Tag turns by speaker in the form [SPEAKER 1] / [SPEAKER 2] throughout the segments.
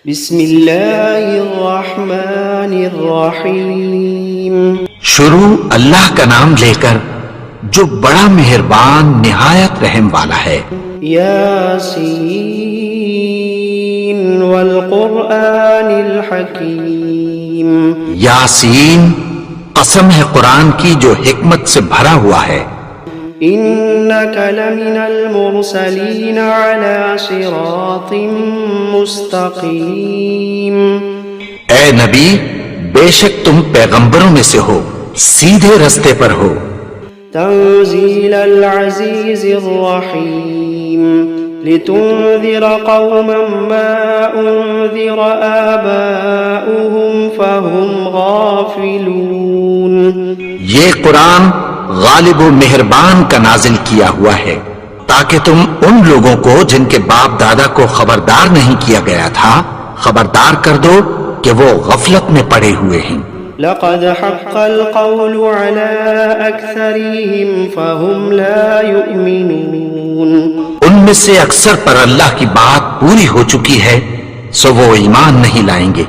[SPEAKER 1] بسم اللہ الرحمن الرحیم.
[SPEAKER 2] شروع اللہ کا نام لے کر جو بڑا مہربان نہایت رحم والا ہے.
[SPEAKER 1] یاسین والقرآن الحکیم.
[SPEAKER 2] یاسین، قسم ہے قرآن کی جو حکمت سے بھرا ہوا ہے.
[SPEAKER 1] انک لمن المرسلین علی صراط مستقیم.
[SPEAKER 2] اے نبی، بے شک تم پیغمبروں میں سے ہو، سیدھے رستے پر ہو.
[SPEAKER 1] تنزیل العزیز الرحیم. لتنذر قوما ما انذر آباؤهم فهم غافلون.
[SPEAKER 2] یہ قرآن غالب و مہربان کا نازل کیا ہوا ہے تاکہ تم ان لوگوں کو جن کے باپ دادا کو خبردار نہیں کیا گیا تھا خبردار کر دو کہ وہ غفلت میں پڑے ہوئے ہیں.
[SPEAKER 1] لقد حق القول على أكثرهم فهم لا يؤمنون.
[SPEAKER 2] ان میں سے اکثر پر اللہ کی بات پوری ہو چکی ہے سو وہ ایمان نہیں لائیں گے.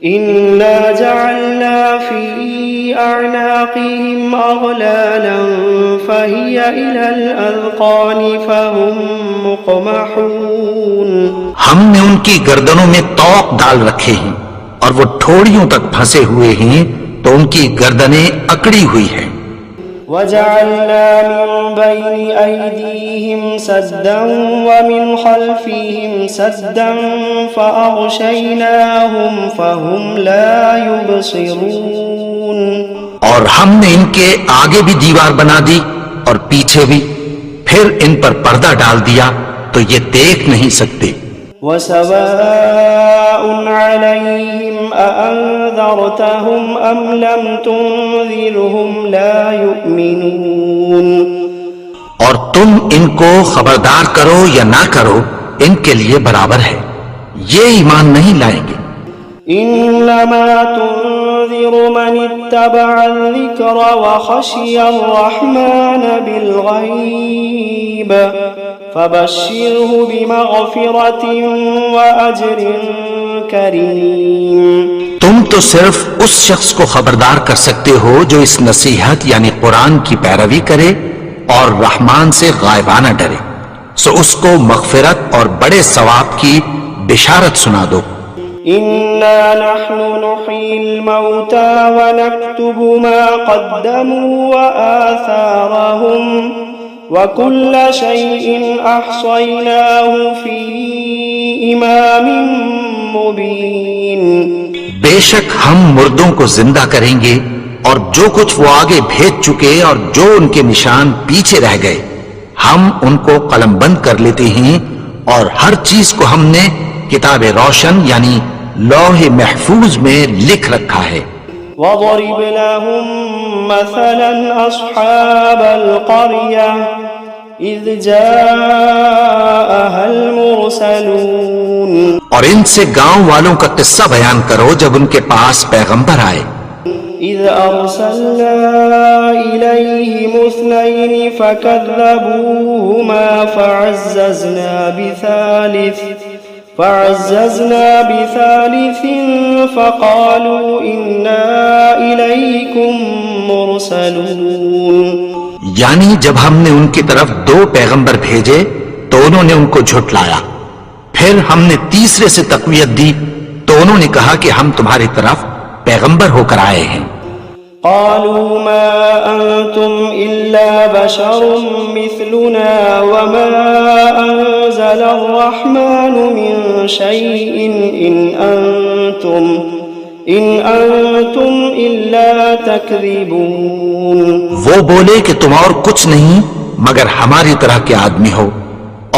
[SPEAKER 1] إنا جعلنا في أعناقهم أغلالا فهي إلى الأذقان فهم مقمحون.
[SPEAKER 2] ہم نے ان کی گردنوں میں طوق ڈال رکھے ہیں اور وہ ٹھوڑیوں تک پھنسے ہوئے ہیں تو ان کی گردنیں اکڑی ہوئی ہیں.
[SPEAKER 1] وجعلنا من بين أيديهم سدا ومن خلفهم سدا فأغشيناهم فهم لا يبصرون. اور ہم نے ان کے آگے بھی دیوار بنا دی اور پیچھے بھی، پھر ان پر پردہ ڈال دیا تو یہ دیکھ نہیں سکتے. وسواء عليهم أأنذرتهم أم لم تنذرهم لا يؤمنون.
[SPEAKER 2] اور تم ان کو خبردار کرو یا نہ کرو ان کے لیے برابر ہے، یہ ایمان نہیں لائیں گے.
[SPEAKER 1] إنما تنذر من اتبع الذكر وخشي الرحمن بالغيب فبشره بمغفرة وأجر كريم.
[SPEAKER 2] تم تو صرف اس شخص کو خبردار کر سکتے ہو جو اس نصیحت یعنی قرآن کی پیروی کرے اور رحمان سے غائبانہ ڈرے، سو اس کو مغفرت اور بڑے ثواب کی بشارت سنا دو.
[SPEAKER 1] إنا نحن نحيي الموتى ونكتب ما قدموا وآثارهم وكل شيء أحصيناه في إمام مبين.
[SPEAKER 2] بے شک ہم مردوں کو زندہ کریں گے اور جو کچھ وہ آگے بھیج چکے اور جو ان کے نشان پیچھے رہ گئے ہم ان کو قلم بند کر لیتے ہیں اور ہر چیز کو ہم نے کتاب روشن یعنی لوح محفوظ میں لکھ رکھا ہے.
[SPEAKER 1] وَضَرِبْ لَهُمْ مَثَلًا أَصْحَابَ الْقَرْيَةِ إِذْ جَاءَهَا الْمُرْسَلُونَ.
[SPEAKER 2] اور ان سے گاؤں والوں کا قصہ بیان کرو جب ان کے پاس پیغمبر آئے.
[SPEAKER 1] إِذْ أَرْسَلْنَا إِلَيْهِمُ اثْنَيْنِ فَكَذَّبُوهُمَا فعززنا بثالث فقالوا إنا إليكم مرسلون.
[SPEAKER 2] یعنی جب ہم نے ان کی طرف 2 پیغمبر بھیجے تو انہوں نے ان کو جھٹلایا، پھر ہم نے تیسرے سے تقویت دی تو انہوں نے کہا کہ ہم تمہاری طرف پیغمبر ہو کر آئے ہیں.
[SPEAKER 1] قالوا ما أنتم إلا بشر مثلنا وما أنزل الرحمن من شيء إن أنتم إلا تكذبون.
[SPEAKER 2] وہ بولے کہ تم اور کچھ نہیں مگر ہماری طرح کے آدمی ہو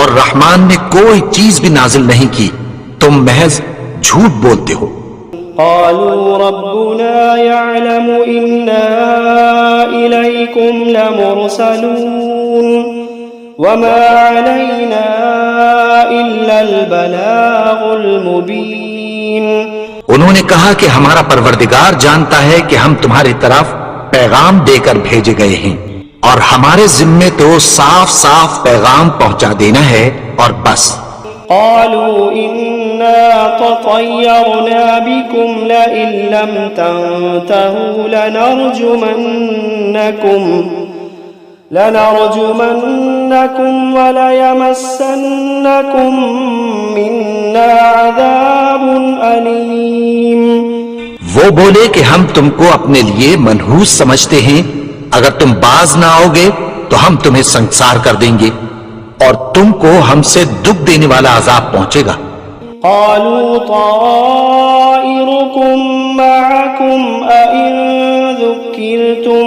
[SPEAKER 2] اور رحمان نے کوئی چیز بھی نازل نہیں کی، تم محض جھوٹ بولتے ہو.
[SPEAKER 1] قالوا ربنا يعلم إنا إليكم لمرسلون وما علينا إلا البلاغ المبين.
[SPEAKER 2] انہوں نے کہا کہ ہمارا پروردگار جانتا ہے کہ ہم تمہاری طرف پیغام دے کر بھیجے گئے ہیں اور ہمارے ذمے تو صاف صاف پیغام پہنچا دینا ہے اور بس.
[SPEAKER 1] قالوا إنا
[SPEAKER 3] تطيرنا بكم لئن لم تنتهوا لنرجمنكم وليمسنكم منا عذاب أليم.
[SPEAKER 2] وہ بولے کہ ہم تم کو اپنے لیے منحوس سمجھتے ہیں، اگر تم باز نہ آؤ گے تو ہم تمہیں سنسار کر دیں گے اور تم کو ہم سے دکھ دینے والا عذاب پہنچے گا.
[SPEAKER 3] قالوا طائركم معكم أئن ذكرتم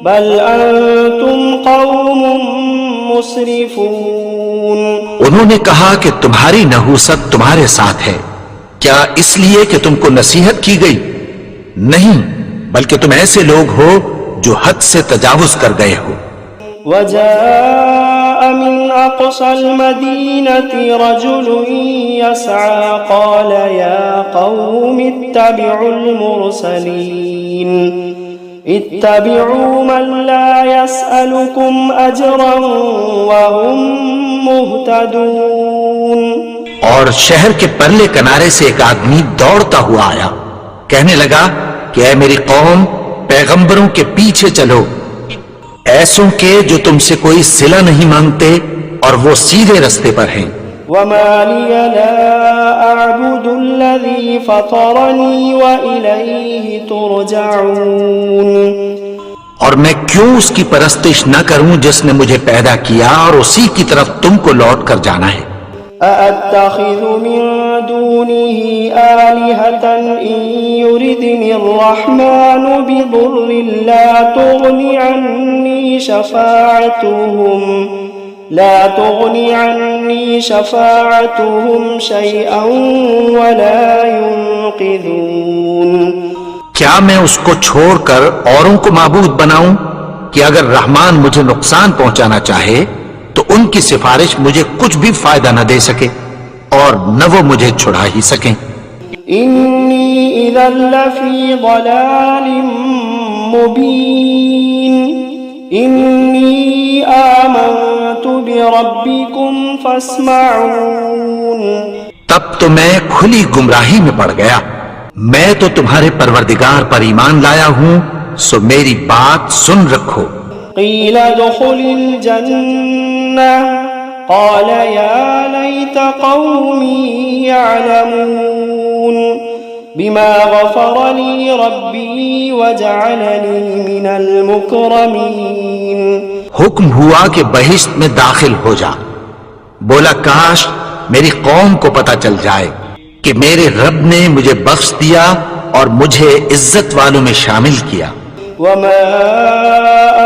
[SPEAKER 3] بل أنتم قوم مسرفون.
[SPEAKER 2] انہوں نے کہا کہ تمہاری نحوست تمہارے ساتھ ہے، کیا اس لیے کہ تم کو نصیحت کی گئی؟ نہیں، بلکہ تم ایسے لوگ ہو جو حد سے تجاوز کر گئے ہو.
[SPEAKER 3] وجاء من أقصى المدينة رجل يسعى قال يا قوم اتبعوا المرسلين اتبعوا من لا يسألكم أجرا وهم مهتدون.
[SPEAKER 2] اور شہر کے پرلے کنارے سے ایک آدمی دوڑتا ہوا آیا، کہنے لگا کہ اے میری قوم، پیغمبروں کے پیچھے چلو، ایسوں کے جو تم سے کوئی صلہ نہیں مانگتے اور وہ سیدھے رستے پر ہیں.
[SPEAKER 3] وما لي لا أعبد الذي فطرني وإليه ترجعون.
[SPEAKER 2] اور میں کیوں اس کی پرستش نہ کروں جس نے مجھے پیدا کیا اور اسی کی طرف تم کو لوٹ کر جانا ہے.
[SPEAKER 3] أأتخذ من دونه آلهة إن يردني الرحمن بضر لا تغني عني شفاعتهم شيئا ولا ينقذون.
[SPEAKER 2] کیا میں اس کو چھوڑ کر اوروں کو معبود بناؤں کہ اگر رحمان مجھے نقصان پہنچانا چاہے تو ان کی سفارش مجھے کچھ بھی فائدہ نہ دے سکے اور نہ وہ مجھے چھڑا ہی سکیں.
[SPEAKER 3] إني إذا لفي ضلال مبين. إني آمنت بربكم فاسمعون.
[SPEAKER 2] تب تو میں کھلی گمراہی میں پڑ گیا. میں تو تمہارے پروردگار پر ایمان لایا ہوں، سو میری بات سن رکھو.
[SPEAKER 3] قيل ادخل الجنة قال يا ليت قومي يعلمون بما غفر لي ربي وجعلني من المكرمين.
[SPEAKER 2] حکم ہوا کہ بہشت میں داخل ہو جا. بولا کاش میری قوم کو پتہ چل جائے کہ میرے رب نے مجھے بخش دیا اور مجھے عزت والوں میں شامل کیا.
[SPEAKER 3] وما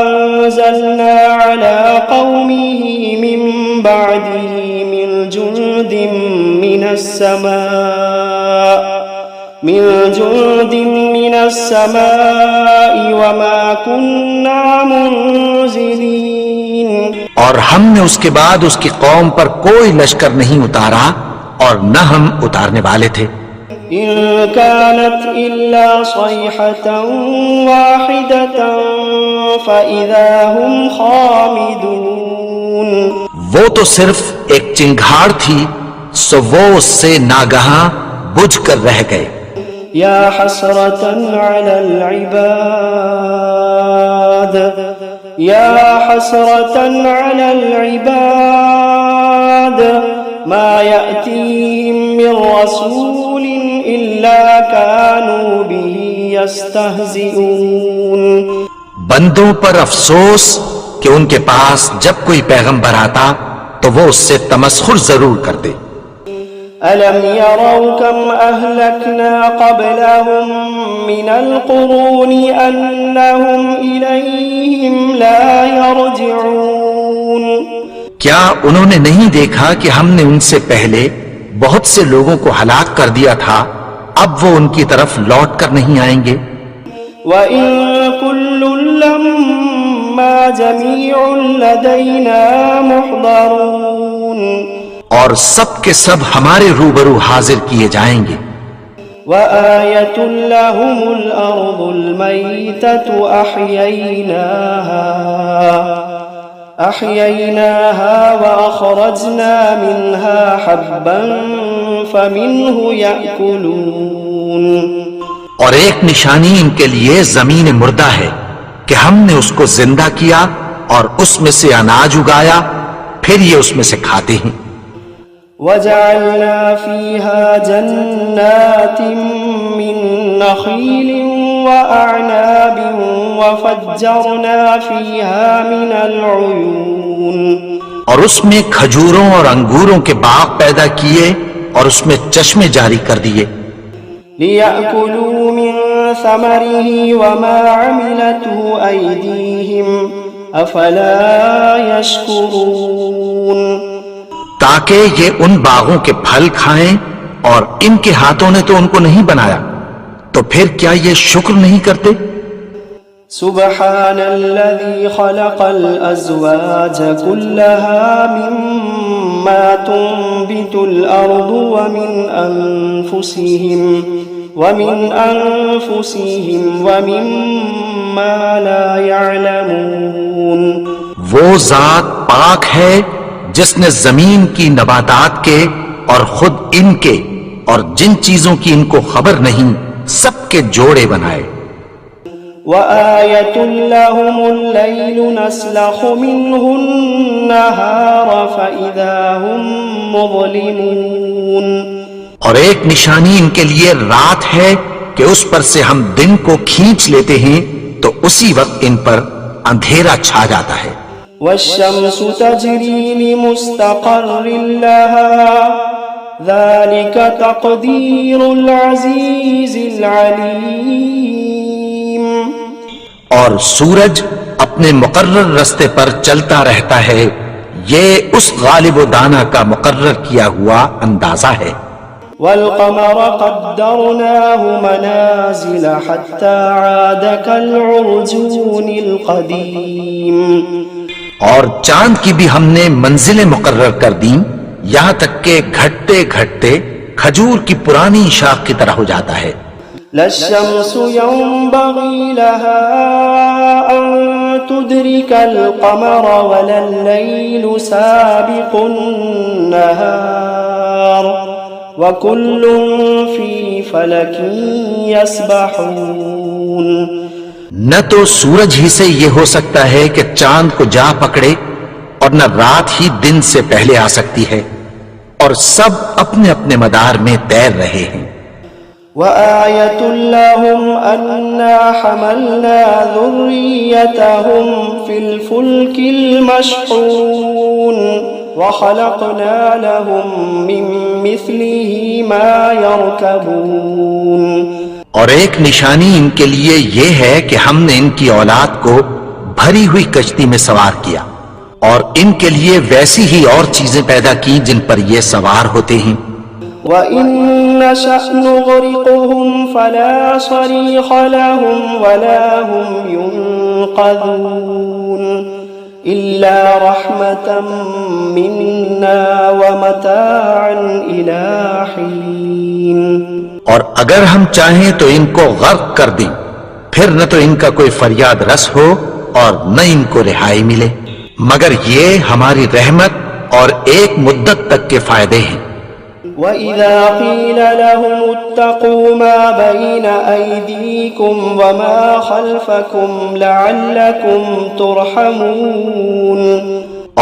[SPEAKER 3] أنزلنا على قومه من بعده من جند من السماء وما كنا منزلين.
[SPEAKER 2] اور ہم نے اس کے بعد اس کی قوم پر کوئی لشکر نہیں اتارا اور نہ ہم اتارنے والے تھے.
[SPEAKER 3] إن كانت إلا صيحة واحدة فإذا هم خامدون.
[SPEAKER 2] وہ تو صرف ایک چنگھاڑ تھی، سو وہ اس سے ناگہاں بجھ کر رہ گئے.
[SPEAKER 3] يا حسرة على العباد ما يأتيهم من رسول إلا كانوا به يستهزئون.
[SPEAKER 2] بندوں پر افسوس کہ ان کے پاس جب کوئی پیغمبر آتا تو وہ اس سے تمسخر ضرور کرتے.
[SPEAKER 3] ألم يروا كم أهلكنا قبلهم من القرون أنهم إليهم لا يرجعون.
[SPEAKER 2] کیا انہوں نے نہیں دیکھا کہ ہم نے ان سے پہلے بہت سے لوگوں کو ہلاک کر دیا تھا، اب وہ ان کی طرف لوٹ کر نہیں آئیں گے.
[SPEAKER 3] وَإِن كُلٌّ لَّمَّا جَمِيعٌ لَّدَيْنَا مُحْضَرُونَ.
[SPEAKER 2] اور سب کے سب ہمارے روبرو حاضر کیے جائیں گے.
[SPEAKER 3] وَآيَةٌ لَّهُمُ الْأَرْضُ الْمَيْتَةُ أَحْيَيْنَاهَا وَأَخْرَجْنَا مِنْهَا حَبًّا فمنه يأكلون
[SPEAKER 2] اور ایک نشانی ان کے لیے زمین مردہ ہے کہ ہم نے اس کو زندہ کیا اور اس میں سے اناج اگایا، پھر یہ اس میں سے کھاتے ہیں۔
[SPEAKER 3] وجعلنا فيها جنات من نخيل وأعناب وفجرنا فيها من العيون
[SPEAKER 2] اور اس میں کھجوروں اور انگوروں کے باغ پیدا کیے اور اس میں چشمے جاری کر دیے،
[SPEAKER 3] ليأكلوا من ثمره وما عملته أيديهم أفلا يشكرون
[SPEAKER 2] تاکہ یہ ان باغوں کے پھل کھائیں، اور ان کے ہاتھوں نے تو ان کو نہیں بنایا، تو پھر کیا یہ شکر نہیں کرتے؟
[SPEAKER 3] سبحان الذي خلق الأزواج كلها مما تنبت الأرض ومن أنفسهم ومما لا يعلمون
[SPEAKER 2] وہ ذات پاک ہے جس نے زمین کی نباتات کے اور خود ان کے اور جن چیزوں کی ان کو خبر نہیں سب کے جوڑے بنائے۔
[SPEAKER 3] وآية لهم الليل نسلخ منه النهار فإذا هم مظلمون
[SPEAKER 2] اور ایک نشانی ان کے لیے رات ہے کہ اس پر سے ہم دن کو کھینچ لیتے ہیں تو اسی وقت ان پر اندھیرا چھا جاتا ہے۔
[SPEAKER 3] والشمس تجري لمستقر لها ذلك تقدير العزيز العليم
[SPEAKER 2] اور سورج اپنے مقرر رستے پر چلتا رہتا ہے، یہ اس غالب و دانا کا مقرر کیا ہوا اندازہ ہے۔
[SPEAKER 3] والقمر قدرناه منازل حتى عاد كالعرجون القديم
[SPEAKER 2] اور چاند کی بھی ہم نے منزلیں مقرر کر دیں، یہاں تک کہ گھٹتے گھٹتے کھجور کی پرانی شاخ کی طرح ہو جاتا ہے۔
[SPEAKER 3] لا الشمس ينبغي لها أن تدرك القمر ولا الليل سابق النهار وكل في فلك يسبحون
[SPEAKER 2] نہ تو سورج ہی سے یہ ہو سکتا ہے کہ چاند کو جا پکڑے، اور نہ رات ہی دن سے پہلے آ سکتی ہے، اور سب اپنے اپنے مدار میں تیر رہے ہیں۔
[SPEAKER 3] وآية لهم أنا حملنا ذريتهم في الفلك المشحون وخلقنا لهم من مثله ما يركبون
[SPEAKER 2] اور ایک نشانی ان کے لیے یہ ہے کہ ہم نے ان کی اولاد کو بھری ہوئی کشتی میں سوار کیا، اور ان کے لیے ویسی ہی اور چیزیں پیدا کی جن پر یہ سوار ہوتے ہیں۔
[SPEAKER 3] وَإِن نَّشَأْ نُغْرِقْهُمْ فَلَا صَرِيخَ لَهُمْ وَلَا هُمْ يُنقَذُونَ إِلَّا رَحْمَةً مِنَّا وَمَتَاعًا إِلَىٰ حِينٍ
[SPEAKER 2] اور اگر ہم چاہیں تو ان کو غرق کر دیں، پھر نہ تو ان کا کوئی فریاد رس ہو اور نہ ان کو رہائی ملے، مگر یہ ہماری رحمت اور ایک مدت تک کے فائدے ہیں۔
[SPEAKER 3] وَإِذَا قِيلَ لَهُمُ اتَّقُوا مَا بَيْنَ أَيْدِيكُمْ وَمَا خَلْفَكُمْ لَعَلَّكُمْ تُرْحَمُونَ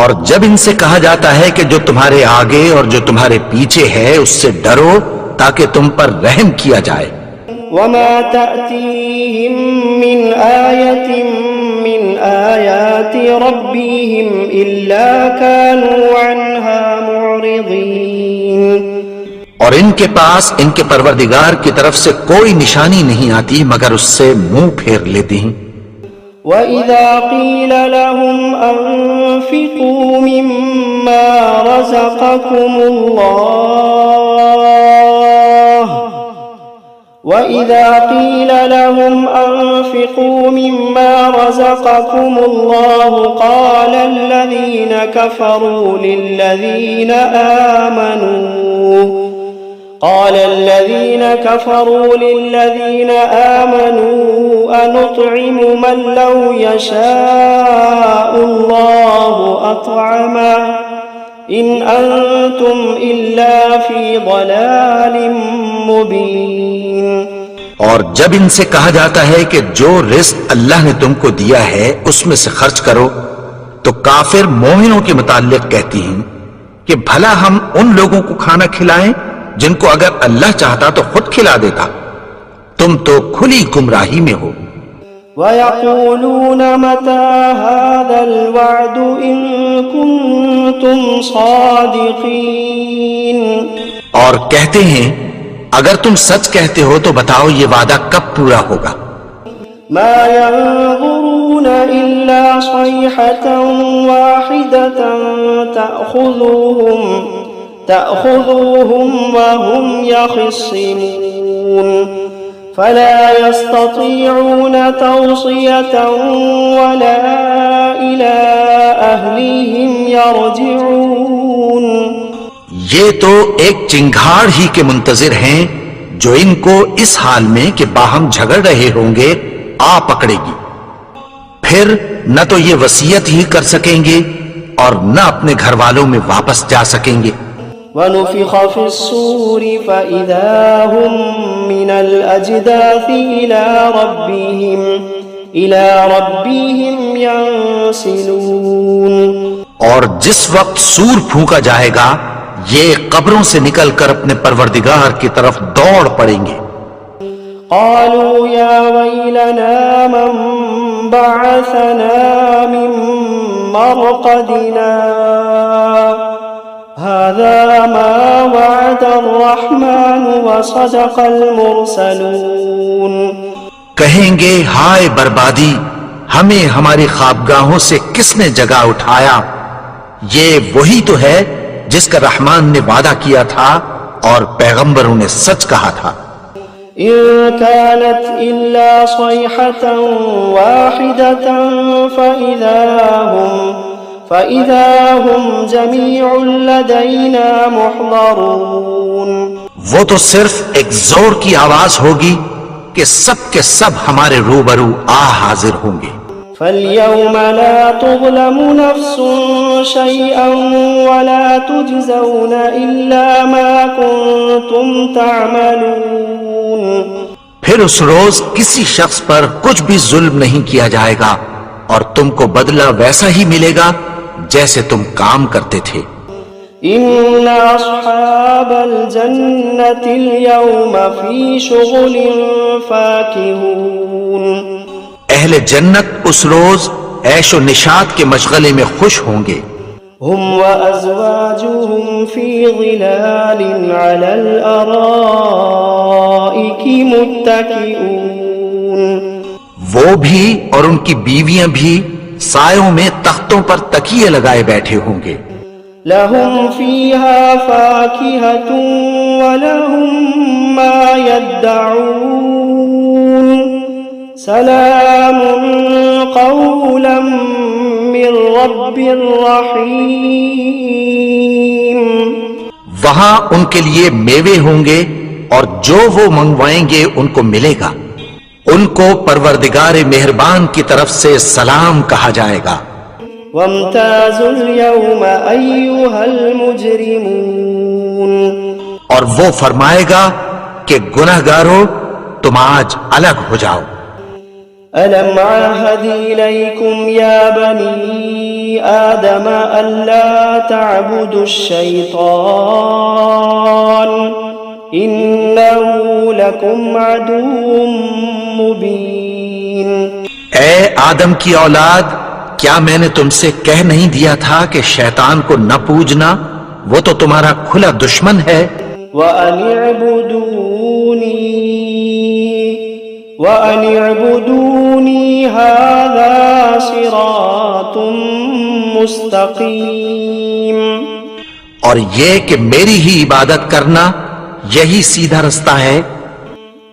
[SPEAKER 2] اور جب ان سے کہا جاتا ہے کہ جو تمہارے آگے اور جو تمہارے پیچھے ہے اس سے ڈرو تاکہ تم پر رحم کیا جائے۔
[SPEAKER 3] وَمَا تَأْتِيهِم مِّنْ آيَةٍ مِّنْ آيَاتِ رَبِّهِمْ إِلَّا كَانُوا عَنْهَا مُعْرِضِينَ
[SPEAKER 2] اور ان کے پاس ان کے پروردگار کی طرف سے کوئی نشانی نہیں آتی مگر اس سے منہ پھیر لیتے ہیں۔
[SPEAKER 3] وَإِذَا قِيلَ لَهُمْ أَنفِقُوا مِمَّا رَزَقَكُمُ اللَّهُ وَإِذَا قِيلَ لَهُمْ أَنفِقُوا مِمَّا رَزَقَكُمُ اللَّهُ قَالَ الَّذِينَ كَفَرُوا لِلَّذِينَ آمَنُوا أَنُطْعِمُ مَن لَّوْ يَشَاءُ اللَّهُ أَطْعَمَهُ إن أنتم إلا في ضلال مبين.
[SPEAKER 2] اور جب ان سے کہا جاتا ہے کہ جو رزق اللہ نے تم کو دیا ہے اس میں سے خرچ کرو، تو کافر مومنوں کے متعلق کہتی ہیں کہ بھلا ہم ان لوگوں کو کھانا کھلائیں جن کو اگر اللہ چاہتا تو خود کھلا دیتا، تم تو کھلی گمراہی میں ہو۔
[SPEAKER 3] وَيَقُولُونَ مَتَى هَذَا الْوَعْدُ إِن كُنتُمْ صَادِقِينَ.
[SPEAKER 2] اور کہتے ہیں اگر تم سچ کہتے ہو تو بتاؤ یہ وعدہ کب پورا ہوگا؟
[SPEAKER 3] مَا يَنظُرُونَ إِلَّا صَيْحَةً وَاحِدَةً تَأْخُذُوهُمْ وَهُمْ يَخِصِّمُونَ فَلَا يَسْتَطِيعُونَ تَوْصِيَةً وَلَا إِلَىٰ أَهْلِهِمْ يَرْجِعُونَ.
[SPEAKER 2] یہ تو ایک چنگھاڑ ہی کے منتظر ہیں جو ان کو اس حال میں کہ باہم جھگڑ رہے ہوں گے آ پکڑے گی، پھر نہ تو یہ وصیت ہی کر سکیں گے اور نہ اپنے گھر والوں میں واپس جا سکیں گے۔
[SPEAKER 3] وَنُفِخَ فِي الصُّورِ فَإِذَا هُمْ مِنَ الْأَجْدَاثِ إِلَىٰ رَبِّهِمْ يَنسِلُونَ.
[SPEAKER 2] اور جس وقت سور پھونکا جائے گا یہ قبروں سے نکل کر اپنے پروردگار کی طرف دوڑ پڑیں گے۔
[SPEAKER 3] قالوا يا ويلنا من بعثنا من مرقدنا هذا ما وعد الرحمن وصدق المرسلون.
[SPEAKER 2] کہیں گے ہائے بربادی، ہمیں ہماری خوابگاہوں سے کس نے جگا اٹھایا؟ یہ وہی تو ہے جس کا رحمان نے وعدہ کیا تھا اور پیغمبروں نے سچ کہا تھا۔
[SPEAKER 3] إن كانت إلا صيحة واحدة فإذا هم جميع لدينا محضرون.
[SPEAKER 2] وہ تو صرف ایک زور کی آواز ہوگی کہ سب کے سب ہمارے روبرو حاضر ہوں گے۔
[SPEAKER 3] فَالْيَوْمَ لَا تُظْلَمُ نَفْسٌ شَيْئًا وَلَا تُجْزَوْنَ إِلَّا مَا كُنتُمْ تَعْمَلُونَ.
[SPEAKER 2] پھر اس روز کسی شخص پر کچھ بھی ظلم نہیں کیا جائے گا اور تم کو بدلہ ویسا ہی ملے گا جیسے تم کام کرتے تھے۔
[SPEAKER 3] إِنَّ أَصْحَابَ الْجَنَّةِ الْيَوْمَ فِي شُغُلٍ فَاكِهُونَ.
[SPEAKER 2] اہل جنت اس روز عیش و نشاط کے مشغلے میں خوش ہوں گے۔
[SPEAKER 3] هم وأزواجهم في ظلال على الأرائك متكئون.
[SPEAKER 2] وہ بھی اور ان کی بیویاں بھی سایوں میں تختوں پر تکیے لگائے بیٹھے ہوں گے۔
[SPEAKER 3] لهم فيها فاكهة ولهم ما يدعون سلام قولا من رب رحيم.
[SPEAKER 2] وہاں ان کے لیے میوے ہوں گے اور جو وہ منگوائیں گے ان کو ملے گا، ان کو پروردگار مہربان کی طرف سے سلام کہا جائے گا۔
[SPEAKER 3] وامتازوا اليوم أيها المجرمون.
[SPEAKER 2] اور وہ فرمائے گا کہ گنہگارو تم آج الگ ہو جاؤ۔
[SPEAKER 3] ألم عهد إليكم يا بني آدم ألا تعبدوا الشيطان إنه لكم عدو مبين.
[SPEAKER 2] اے آدم کی اولاد، کیا میں نے تم سے کہہ نہیں دیا تھا کہ شیطان کو نہ پوجنا، وہ تو تمہارا کھلا دشمن ہے۔
[SPEAKER 3] وَأَنِ اعْبُدُونِي هَذَا صِرَاطٌ مُسْتَقِيمٌ.
[SPEAKER 2] اور یہ کہ میری ہی عبادت کرنا یہی سیدھا رستہ ہے۔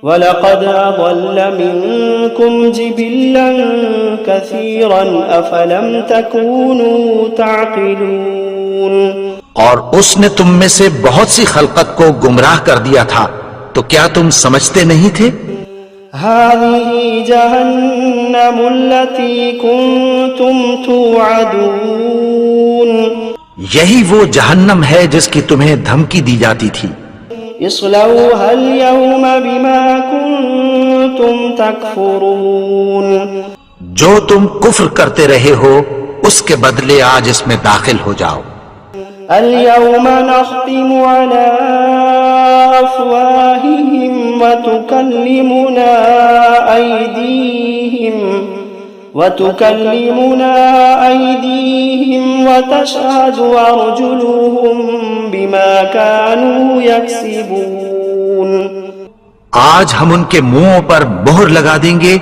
[SPEAKER 3] وَلَقَدْ أَضَلَّ مِنكُمْ جِبِلًّا كَثِيرًا أَفَلَمْ تَكُونُوا تَعْقِلُونَ.
[SPEAKER 2] اور اس نے تم میں سے بہت سی خلقت کو گمراہ کر دیا تھا، تو کیا تم سمجھتے نہیں تھے؟
[SPEAKER 3] هَذِهِ جَهَنَّمُ الَّتِي كُنتُمْ تُوعَدُونَ.
[SPEAKER 2] یہی وہ جہنم ہے جس کی تمہیں دھمکی دی جاتی تھی.
[SPEAKER 3] اصلوها اليوم بما كنتم تكفرون.
[SPEAKER 2] جو تم کفر کرتے رہے ہو اس کے بدلے آج اس میں داخل ہو جاؤ.
[SPEAKER 3] اليوم نختم على أفواههم وتكلمنا أيديهم وتشهد أرجلهم بما كانوا يكسبون.
[SPEAKER 2] آج ہم ان کے منہوں پر مہر لگا دیں گے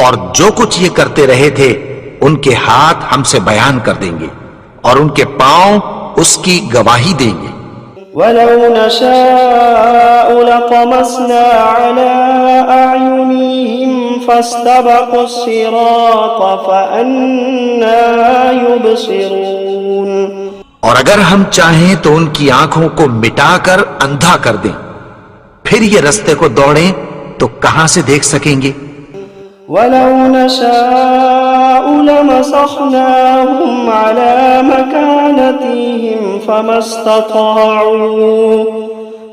[SPEAKER 2] اور جو کچھ یہ کرتے رہے تھے ان کے ہاتھ ہم سے بیان کر دیں گے اور ان کے پاؤں اس کی گواہی دیں گے.
[SPEAKER 3] ولو نشاء لطمسنا على أعينهم فاستبقوا الصراط فأنى يبصرون.
[SPEAKER 2] اور اگر ہم چاہیں تو ان کی آنکھوں کو مٹا کر اندھا کر دیں، پھر یہ رستے کو دوڑیں تو کہاں سے دیکھ سکیں گے.
[SPEAKER 3] ولو نشاء لمسخناهم على مكانتهم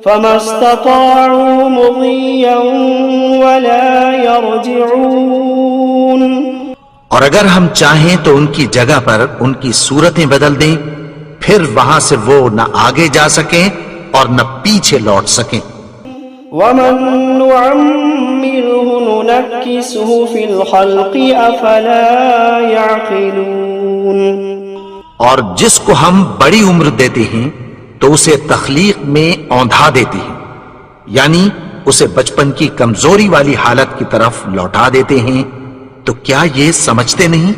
[SPEAKER 3] فما استطاعوا مضيا ولا يرجعون.
[SPEAKER 2] اور اگر ہم چاہیں تو ان کی جگہ پر ان کی صورتیں بدل دیں، پھر وہاں سے وہ نہ آگے جا سکیں اور نہ پیچھے لوٹ سکیں.
[SPEAKER 3] ومن نعمره ننكسه في الخلق افلا يعقلون.
[SPEAKER 2] اور جس کو ہم بڑی عمر دیتے ہیں تو اسے تخلیق میں اوندھا دیتے ہیں، یعنی اسے بچپن کی کمزوری والی حالت کی طرف لوٹا دیتے ہیں. تو کیا یہ سمجھتے نہیں؟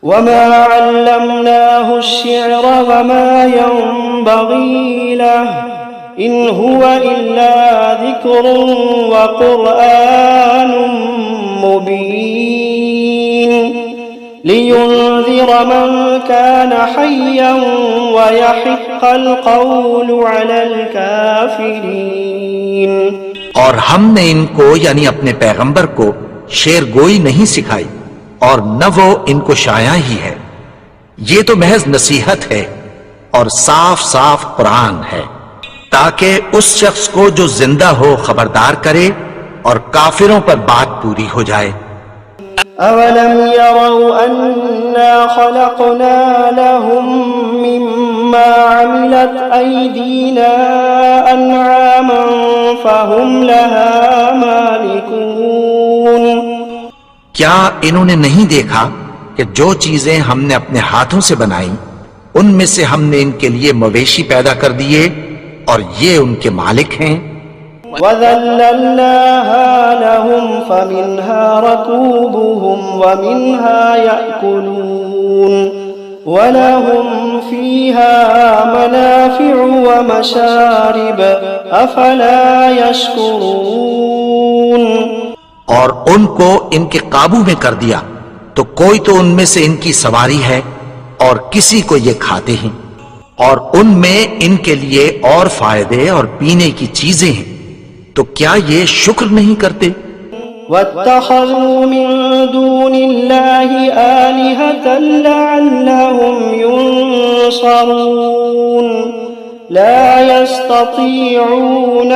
[SPEAKER 3] وما علمناه الشعر وما ينبغي له إن هو إلا ذكر وقرآن مبين لينذر من كان حيا ويحق القول على الكافرين.
[SPEAKER 2] اور ہم نے ان کو یعنی اپنے پیغمبر کو شعر گوئی نہیں سکھائی اور نہ وہ ان کو شاعر ہی ہے. یہ تو محض نصیحت ہے اور صاف صاف قرآن ہے تاکہ اس شخص کو جو زندہ ہو خبردار کرے اور کافروں پر بات پوری ہو جائے.
[SPEAKER 3] أولم يروا أنا خلقنا لهم مما عملت أيدينا أنعاما فهم لها مالكون.
[SPEAKER 2] کیا انہوں نے نہیں دیکھا کہ جو چیزیں ہم نے اپنے ہاتھوں سے بنائی ان میں سے ہم نے ان کے لیے مویشی پیدا کر دیے اور یہ ان کے مالک ہیں.
[SPEAKER 3] وَذَلَّلْنَاهَا لَهُمْ فَمِنْهَا رَكُوبُهُمْ وَمِنْهَا يَأْكُلُونَ وَلَهُمْ فِيهَا مَنَافِعُ وَمَشَارِبُ أَفَلَا يَشْكُرُونَ.
[SPEAKER 2] اور ان کو ان کے قابو میں کر دیا تو کوئی تو ان میں سے ان کی سواری ہے اور کسی کو یہ کھاتے ہیں، اور ان میں ان کے لیے اور فائدے اور پینے کی چیزیں ہیں، تو کیا یہ شکر نہیں کرتے؟
[SPEAKER 3] وَاتَّخَذُوا مِن دُونِ اللَّهِ آلِهَةً لَعَلَّهُمْ يُنصَرُونَ لَا يَسْتَطِيعُونَ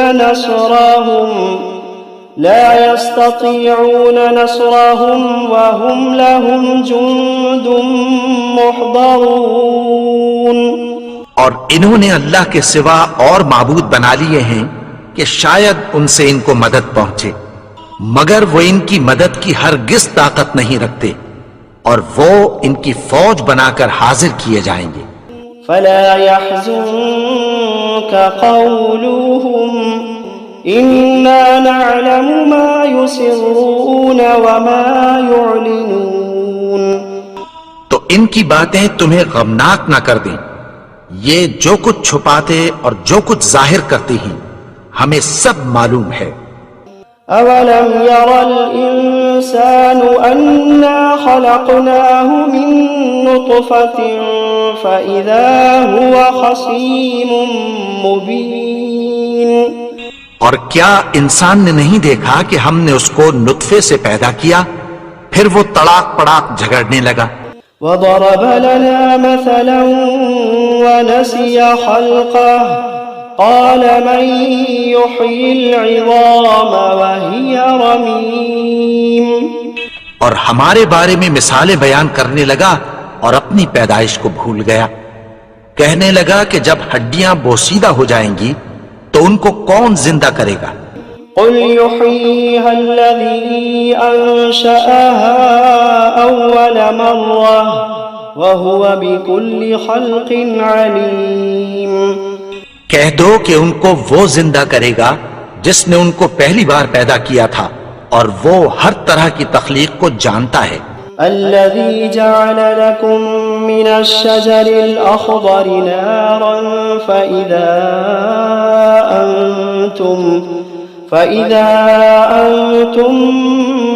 [SPEAKER 3] نَصْرَهُمْ وَهُمْ لَهُمْ جُندٌ مُحْضَرُونَ.
[SPEAKER 2] اور انہوں نے اللہ کے سوا اور معبود بنا لیے ہیں کہ شاید ان سے ان کو مدد پہنچے، مگر وہ ان کی مدد کی ہرگز طاقت نہیں رکھتے اور وہ ان کی فوج بنا کر حاضر کیے جائیں گے.
[SPEAKER 3] فلا يحزنك قولهم إنا نعلم ما يسرون وما يعلنون.
[SPEAKER 2] تو ان کی باتیں تمہیں غمناک نہ کر دیں، یہ جو کچھ چھپاتے اور جو کچھ ظاہر کرتے ہیں ہمیں سب معلوم ہے.
[SPEAKER 3] أولم ير الإنسان أنا خلقناه من نطفة فإذا هو خصيم مبين.
[SPEAKER 2] اور کیا انسان نے نہیں دیکھا کہ ہم نے اس کو نطفے سے پیدا کیا پھر وہ تڑاک پڑاک جھگڑنے لگا.
[SPEAKER 3] وضرب لنا مثلا ونسي خلقه قال من يحيي العظام وهي رميم.
[SPEAKER 2] اور ہمارے بارے میں مثالیں بیان کرنے لگا اور اپنی پیدائش کو بھول گیا. کہنے لگا کہ جب ہڈیاں بوسیدہ ہو جائیں گی تو ان کو کون زندہ کرے گا؟
[SPEAKER 3] قل يحييها الذي أنشأها أول مرة وهو بكل خلق عليم.
[SPEAKER 2] کہہ دو کہ ان کو وہ زندہ کرے گا جس نے ان کو پہلی بار پیدا کیا تھا اور وہ ہر طرح کی تخلیق کو جانتا ہے.
[SPEAKER 3] الذي جعل لكم من الشجر الأخضر نارا فإذا أنتم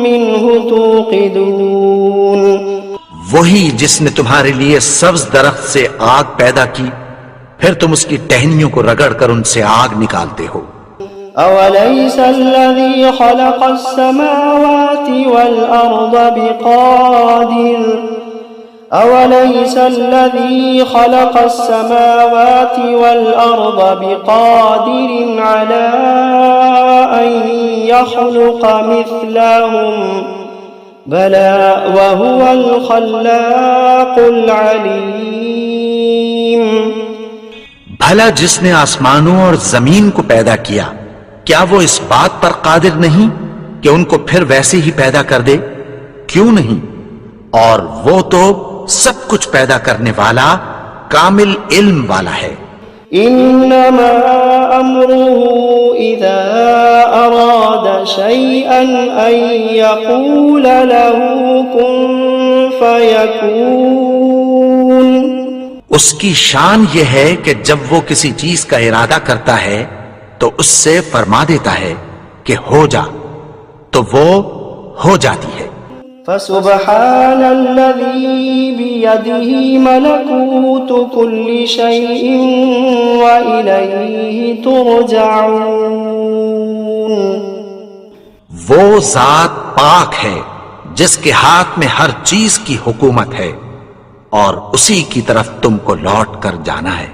[SPEAKER 3] منه توقدون.
[SPEAKER 2] وہی جس نے تمہارے لیے سبز درخت سے آگ پیدا کی پھر تم اس کی ٹہنیوں کو رگڑ کر ان سے آگ نکالتے ہو.
[SPEAKER 3] أوليس الذي خلق السماوات والأرض بقادر على أن يخلق مثلهم بلى وهو الخلاق العليم.
[SPEAKER 2] بھلا جس نے آسمانوں اور زمین کو پیدا کیا کیا وہ اس بات پر قادر نہیں کہ ان کو پھر ویسے ہی پیدا کر دے؟ کیوں نہیں؟ اور وہ تو سب کچھ پیدا کرنے والا کامل علم والا ہے.
[SPEAKER 3] انما امره اذا اراد شيئا ان يقول له كن فيكون.
[SPEAKER 2] اس کی شان یہ ہے کہ جب وہ کسی چیز کا ارادہ کرتا ہے تو اس سے فرما دیتا ہے کہ ہو جا تو وہ ہو جاتی ہے.
[SPEAKER 3] فسبحان الذي بيده ملكوت كل شيء وإليه ترجعون.
[SPEAKER 2] وہ ذات پاک ہے جس کے ہاتھ میں ہر چیز کی حکومت ہے اور اسی کی طرف تم کو لوٹ کر جانا ہے.